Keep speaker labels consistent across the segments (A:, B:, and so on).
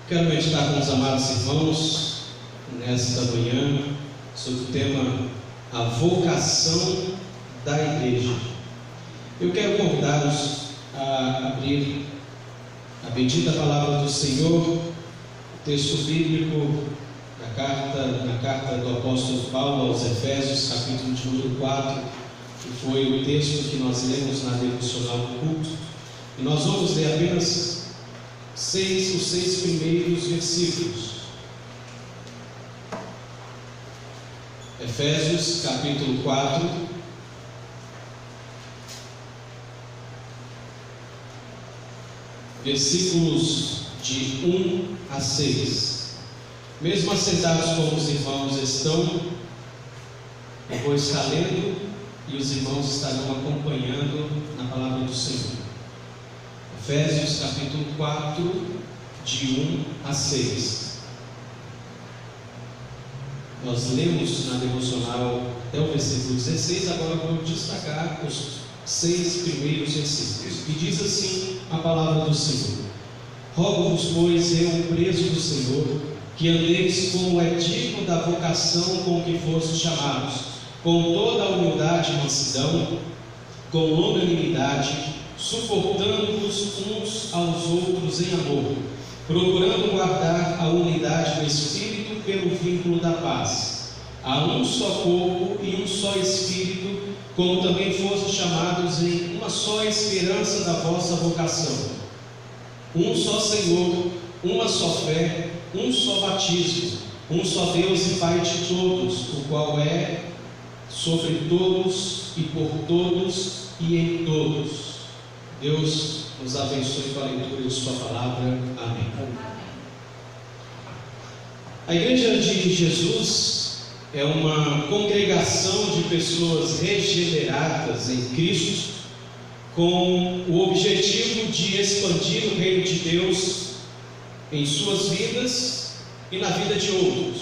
A: Quero meditar com os amados irmãos nesta manhã sobre o tema a vocação da igreja. Eu quero convidá-los a abrir a bendita palavra do Senhor, o texto bíblico na carta do apóstolo Paulo aos Efésios, capítulo de número 4, que foi o texto que nós lemos na devocional do culto. E nós vamos ler apenas os seis primeiros versículos. Efésios capítulo 4, versículos de 1 a 6. Mesmo assentados como os irmãos estão, eu vou estar lendo e os irmãos estarão acompanhando na palavra do Senhor. Efésios capítulo 4, de 1 a 6. Nós lemos na devocional até o versículo 16, agora vou destacar os 6 primeiros versículos. E diz assim a palavra do Senhor: Rogo-vos, pois, eu, preso do Senhor, que andeis como é digno da vocação com que fostes chamados, com toda a humildade e mansidão, com longanimidade, suportando-vos uns aos outros em amor, procurando guardar a unidade do Espírito pelo vínculo da paz. Há um só corpo e um só Espírito, como também fostes chamados em uma só esperança da vossa vocação. Um só Senhor, uma só fé, um só batismo, um só Deus e Pai de todos, o qual é sobre todos e por todos e em todos. Deus nos abençoe com a leitura de sua palavra. Amém. A Igreja de Jesus é uma congregação de pessoas regeneradas em Cristo, com o objetivo de expandir o reino de Deus em suas vidas e na vida de outros.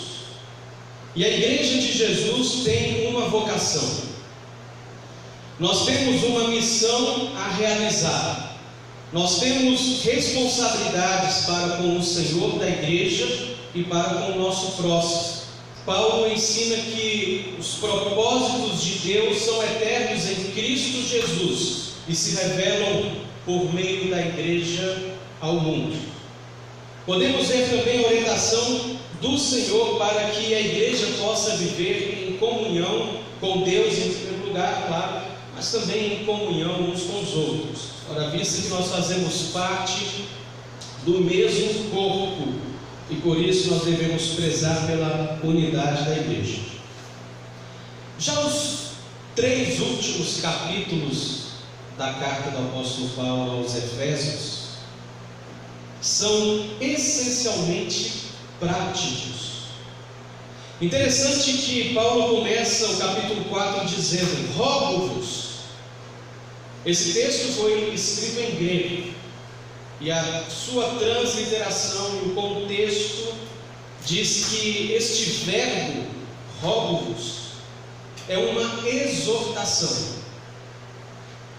A: E a Igreja de Jesus tem uma vocação. Nós temos uma missão a realizar. Nós temos responsabilidades para com o Senhor da igreja e para com o nosso próximo. Paulo ensina que os propósitos de Deus são eternos em Cristo Jesus e se revelam por meio da igreja ao mundo. Podemos ver também a orientação do Senhor para que a igreja possa viver em comunhão com Deus, em primeiro lugar, claro, mas também em comunhão uns com os outros. Ora, visto que nós fazemos parte do mesmo corpo, e por isso nós devemos prezar pela unidade da igreja. Já os 3 últimos capítulos da carta do apóstolo Paulo aos Efésios são essencialmente práticos. Interessante que Paulo começa o capítulo 4 dizendo: rogo-vos. Esse texto foi escrito em grego e a sua transliteração e o contexto diz que este verbo, rogo-vos, é uma exortação.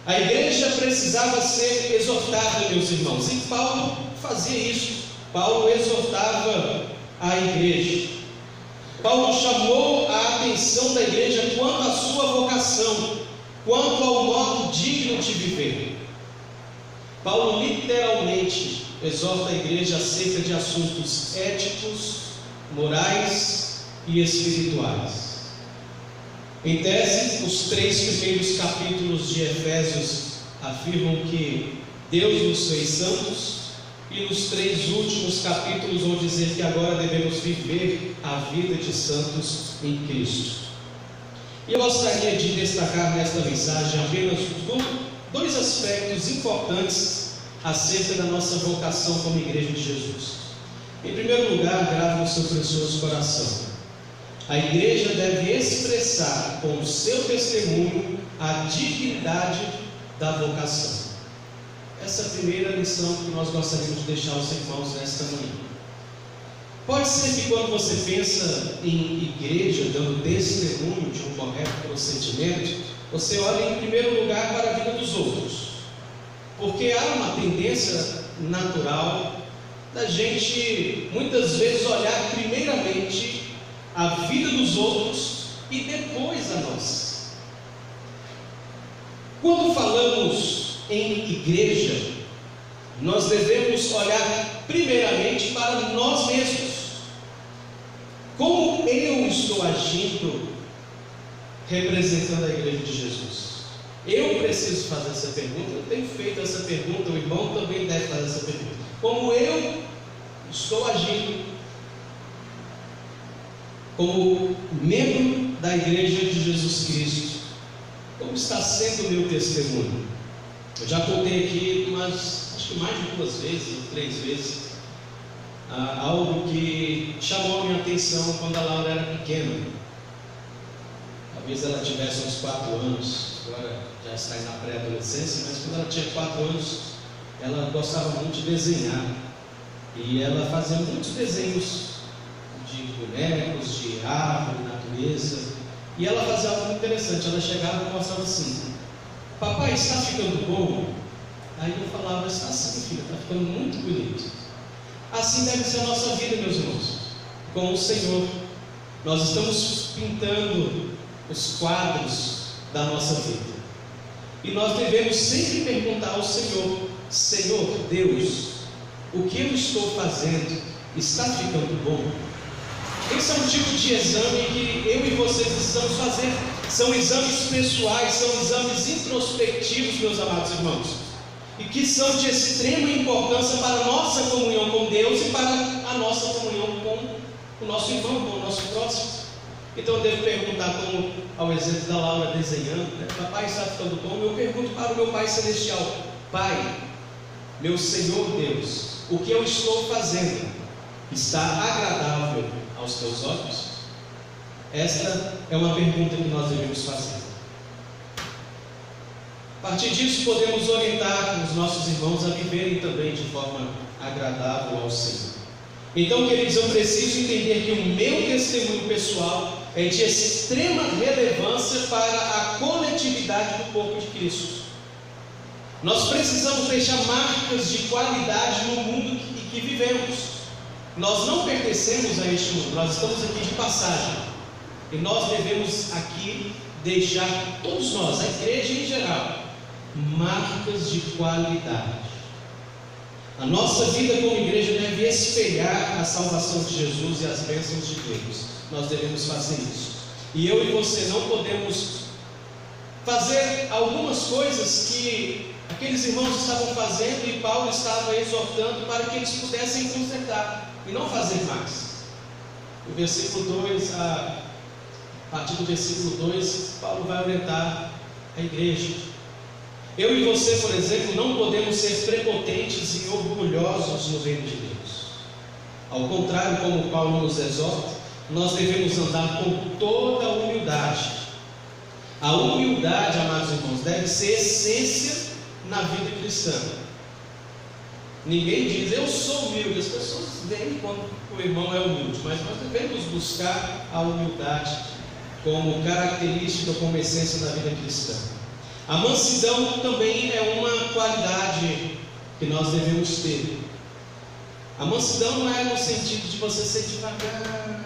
A: A igreja precisava ser exortada, meus irmãos, e Paulo fazia isso. Paulo exortava a igreja. Paulo chamou a atenção da igreja quanto à sua vocação, quanto ao modo digno de viver. Paulo literalmente exorta a igreja acerca de assuntos éticos, morais e espirituais. Em tese, os 3 primeiros capítulos de Efésios afirmam que Deus nos fez santos, e nos 3 últimos capítulos vão dizer que agora devemos viver a vida de santos em Cristo. E eu gostaria de destacar nesta mensagem apenas 2 aspectos importantes acerca da nossa vocação como Igreja de Jesus. Em primeiro lugar, grave no seu precioso coração: a igreja deve expressar com o seu testemunho a dignidade da vocação. Essa é a primeira lição que nós gostaríamos de deixar aos irmãos nesta manhã. Pode ser que quando você pensa em igreja, dando testemunho de um correto procedimento, você olha em primeiro lugar para a vida dos outros, porque há uma tendência natural da gente muitas vezes olhar primeiramente a vida dos outros e depois a nossa. Quando falamos em igreja, nós devemos olhar primeiramente para nós mesmos. Como eu estou agindo representando a igreja de Jesus? Eu preciso fazer essa pergunta, eu tenho feito essa pergunta, o irmão também deve fazer essa pergunta. Como eu estou agindo como membro da igreja de Jesus Cristo? Como está sendo o meu testemunho? Eu já contei aqui, mas acho que mais de 2 vezes ou 3 vezes, algo que chamou a minha atenção quando a Laura era pequena. Talvez ela tivesse uns 4 anos, agora já está na pré-adolescência, mas quando ela tinha 4 anos, ela gostava muito de desenhar. E ela fazia muitos desenhos de bonecos, de árvore, natureza. E ela fazia algo muito interessante. Ela chegava e mostrava assim: papai, está ficando bom? Aí eu falava: está sim, filha, está ficando muito bonito. Assim deve ser a nossa vida, meus irmãos, com o Senhor. Nós estamos pintando os quadros da nossa vida, e nós devemos sempre perguntar ao Senhor: Senhor Deus, o que eu estou fazendo está ficando bom? Esse é um tipo de exame que eu e você precisamos fazer. São exames pessoais, são exames introspectivos, meus amados irmãos, e que são de extrema importância para a nossa comunhão com Deus e para a nossa comunhão com o nosso irmão, com o nosso próximo. Então eu devo perguntar, como ao exemplo da Laura desenhando, né? Papai, está ficando bom? Eu pergunto para o meu Pai Celestial: Pai, meu Senhor Deus, o que eu estou fazendo está agradável aos teus olhos? Esta é uma pergunta que nós devemos fazer. A partir disso, podemos orientar os nossos irmãos a viverem também de forma agradável ao Senhor. Então, queridos, eu preciso entender que o meu testemunho pessoal é de extrema relevância para a coletividade do corpo de Cristo. Nós precisamos deixar marcas de qualidade no mundo em que vivemos. Nós não pertencemos a este mundo, nós estamos aqui de passagem. E nós devemos aqui deixar, todos nós, a igreja em geral, marcas de qualidade. A nossa vida como igreja deve espelhar a salvação de Jesus e as bênçãos de Deus. Nós devemos fazer isso. E eu e você não podemos fazer algumas coisas que aqueles irmãos estavam fazendo e Paulo estava exortando para que eles pudessem consertar e não fazer mais. O versículo 2, a partir do versículo 2, Paulo vai orientar a igreja. Eu e você, por exemplo, não podemos ser prepotentes e orgulhosos no reino de Deus. Ao contrário, como Paulo nos exorta, nós devemos andar com toda a humildade. A humildade, amados irmãos, deve ser essência na vida cristã. Ninguém diz: eu sou humilde. As pessoas veem quando o irmão é humilde, mas nós devemos buscar a humildade como característica, como essência da vida cristã. A mansidão também é uma qualidade que nós devemos ter. A mansidão não é no sentido de você ser devagar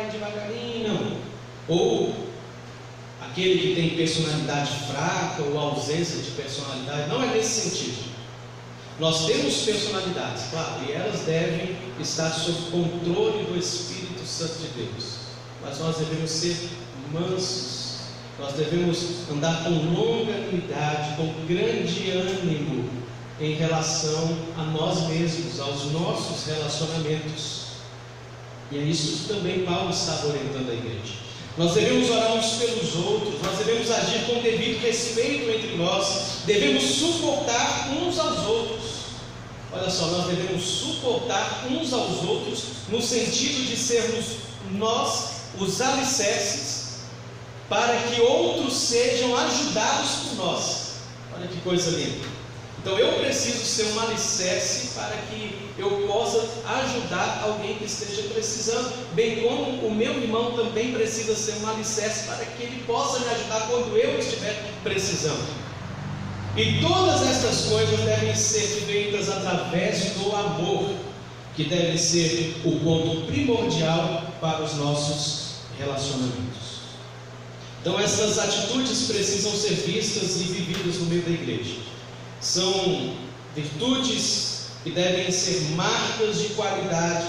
A: e devagarinho, não. Ou aquele que tem personalidade fraca ou ausência de personalidade, não é nesse sentido. Nós temos personalidades, claro, e elas devem estar sob controle do Espírito Santo de Deus, mas nós devemos ser mansos. Nós devemos andar com longanimidade, com grande ânimo em relação a nós mesmos, aos nossos relacionamentos. E é isso que também Paulo estava orientando a igreja. Nós devemos orar uns pelos outros, nós devemos agir com devido respeito entre nós, devemos suportar uns aos outros. Olha só, nós devemos suportar uns aos outros no sentido de sermos nós os alicerces para que outros sejam ajudados por nós. Olha que coisa linda. Então eu preciso ser um alicerce para que eu possa ajudar alguém que esteja precisando, bem como o meu irmão também precisa ser um alicerce para que ele possa me ajudar quando eu estiver precisando. E todas estas coisas devem ser feitas através do amor, que deve ser o ponto primordial para os nossos relacionamentos. Então essas atitudes precisam ser vistas e vividas no meio da igreja. São virtudes que devem ser marcas de qualidade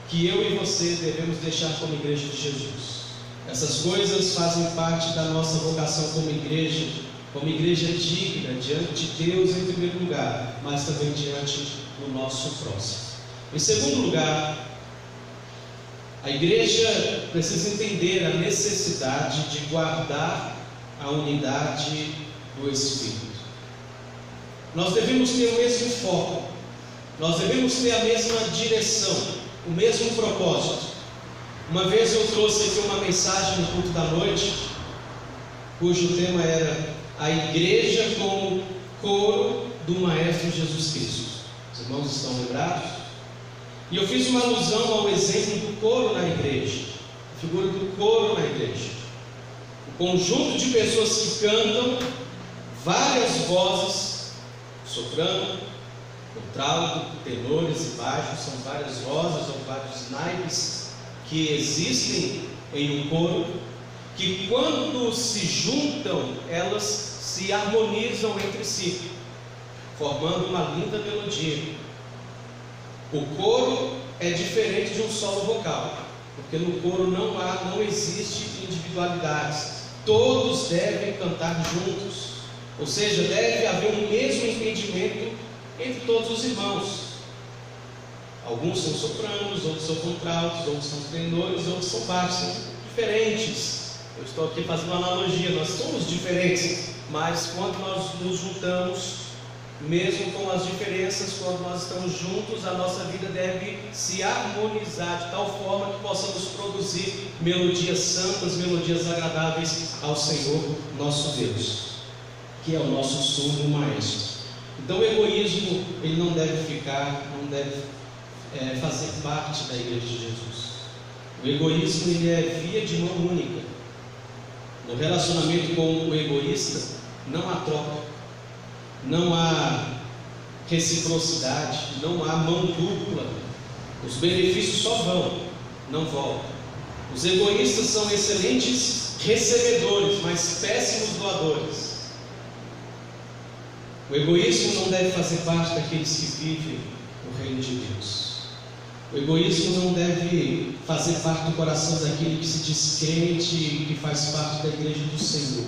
A: que eu e você devemos deixar como igreja de Jesus. Essas coisas fazem parte da nossa vocação como igreja digna diante de Deus em primeiro lugar, mas também diante do nosso próximo. Em segundo lugar, a igreja precisa entender a necessidade de guardar a unidade do Espírito. Nós devemos ter o mesmo foco, nós devemos ter a mesma direção, o mesmo propósito. Uma vez eu trouxe aqui uma mensagem no culto da noite, cujo tema era a igreja como coro do Maestro Jesus Cristo. Os irmãos estão lembrados? E eu fiz uma alusão ao exemplo do coro na igreja, a figura do coro na igreja. O conjunto de pessoas que cantam várias vozes, soprano, contralto, tenores e baixos, são várias vozes ou vários naipes que existem em um coro, que quando se juntam, elas se harmonizam entre si, formando uma linda melodia. O coro é diferente de um solo vocal, porque no coro não existe individualidades, todos devem cantar juntos, ou seja, deve haver um mesmo entendimento entre todos os irmãos. Alguns são sopranos, outros são contraltos, outros são tenores, outros são baixos, são diferentes. Eu estou aqui fazendo uma analogia, nós somos diferentes, mas quando nós nos juntamos, mesmo com as diferenças, quando nós estamos juntos, a nossa vida deve se harmonizar de tal forma que possamos produzir melodias santas, melodias agradáveis ao Senhor nosso Deus, que é o nosso sumo maestro. Então o egoísmo, ele não deve fazer parte da igreja de Jesus. O egoísmo, ele é via de mão única. No relacionamento com o egoísta, não há troca, não há reciprocidade, não há mão dupla. Os benefícios só vão, não voltam. Os egoístas são excelentes recebedores, mas péssimos doadores. O egoísmo não deve fazer parte daqueles que vivem o reino de Deus. O egoísmo não deve fazer parte do coração daquele que se diz crente e que faz parte da igreja do Senhor.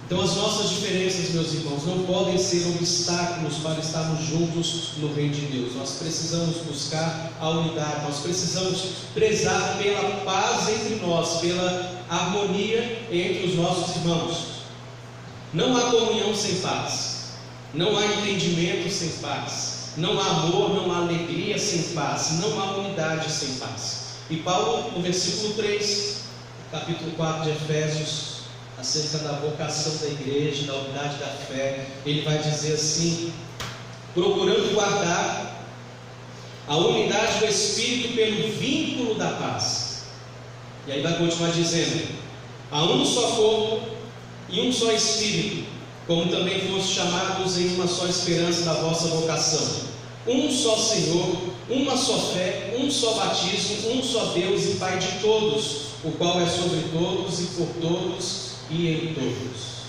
A: Então as nossas diferenças, meus irmãos, não podem ser obstáculos para estarmos juntos no reino de Deus. Nós precisamos buscar a unidade, nós precisamos prezar pela paz entre nós, pela harmonia entre os nossos irmãos. Não há comunhão sem paz, não há entendimento sem paz, não há amor, não há alegria sem paz, não há unidade sem paz. E Paulo, no versículo 3, capítulo 4 de Efésios, acerca da vocação da igreja, da unidade da fé, ele vai dizer assim: procurando guardar a unidade do Espírito pelo vínculo da paz. E aí vai continuar dizendo: há um só corpo e um só Espírito, como também foste chamados em uma só esperança da vossa vocação. Um só Senhor, uma só fé, um só batismo, um só Deus e Pai de todos, o qual é sobre todos e por todos e em todos.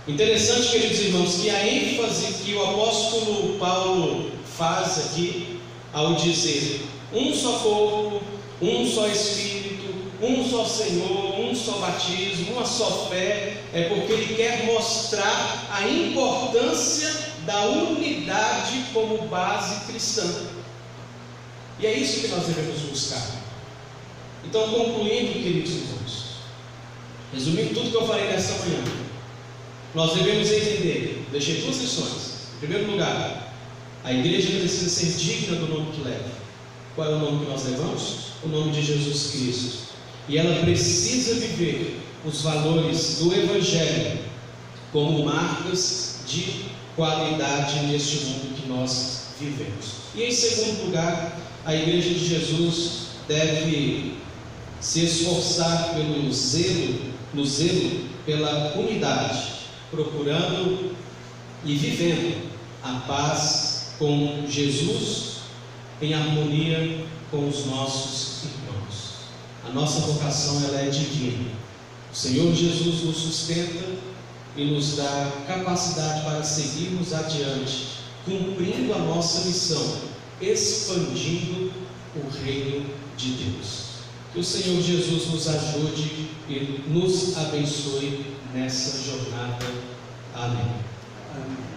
A: Interessante, queridos irmãos, que a ênfase que o apóstolo Paulo faz aqui, ao dizer um só corpo, um só Espírito, um só Senhor, um só batismo, uma só fé, é porque ele quer mostrar a importância da unidade como base cristã. E é isso que nós devemos buscar. Então, concluindo, queridos irmãos, resumindo tudo que eu falei nesta manhã, nós devemos entender, deixei duas lições. Em primeiro lugar, a igreja precisa ser digna do nome que leva. Qual é o nome que nós levamos? O nome de Jesus Cristo. E ela precisa viver os valores do Evangelho como marcas de qualidade neste mundo que nós vivemos. E em segundo lugar, a igreja de Jesus deve se esforçar no zelo pela unidade procurando e vivendo a paz com Jesus em harmonia com os nossos irmãos. A nossa vocação ela é divina. O Senhor Jesus nos sustenta e nos dá capacidade para seguirmos adiante, cumprindo a nossa missão, expandindo o reino de Deus. Que o Senhor Jesus nos ajude e nos abençoe nessa jornada. Amém.
B: Amém.